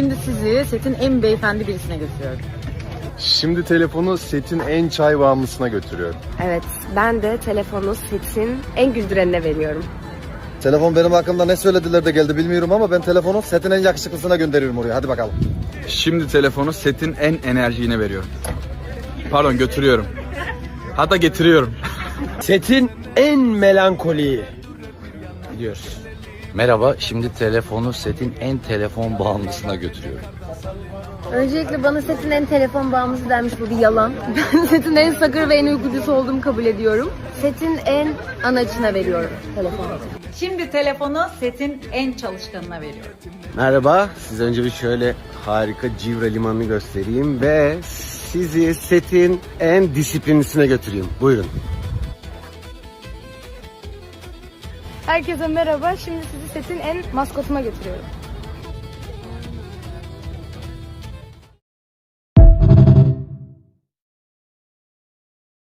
Şimdi sizi setin en beyefendi birisine götürüyorum. Şimdi telefonu setin en çay bağımlısına götürüyorum. Evet, ben de telefonu setin en güldürenine veriyorum. Telefon benim hakkımda ne söylediler de geldi bilmiyorum ama ben telefonu setin en yakışıklısına gönderiyorum oraya. Hadi bakalım. Şimdi telefonu setin en enerjiğine veriyorum. Pardon, götürüyorum. Hatta getiriyorum. Setin en melankoliyi. Gidiyoruz. Merhaba, şimdi telefonu setin en telefon bağımlısına götürüyorum. Öncelikle bana setin en telefon bağımlısı denmiş, bu bir yalan. Ben setin en sakır ve en uykucusu olduğumu kabul ediyorum. Setin en anacına veriyorum telefonu. Şimdi telefonu setin en çalışkanına veriyorum. Merhaba, size önce bir şöyle harika Civre limanını göstereyim ve sizi setin en disiplinlisine götüreyim. Buyurun. Herkese merhaba, şimdi sizi setin en maskotuma götürüyorum.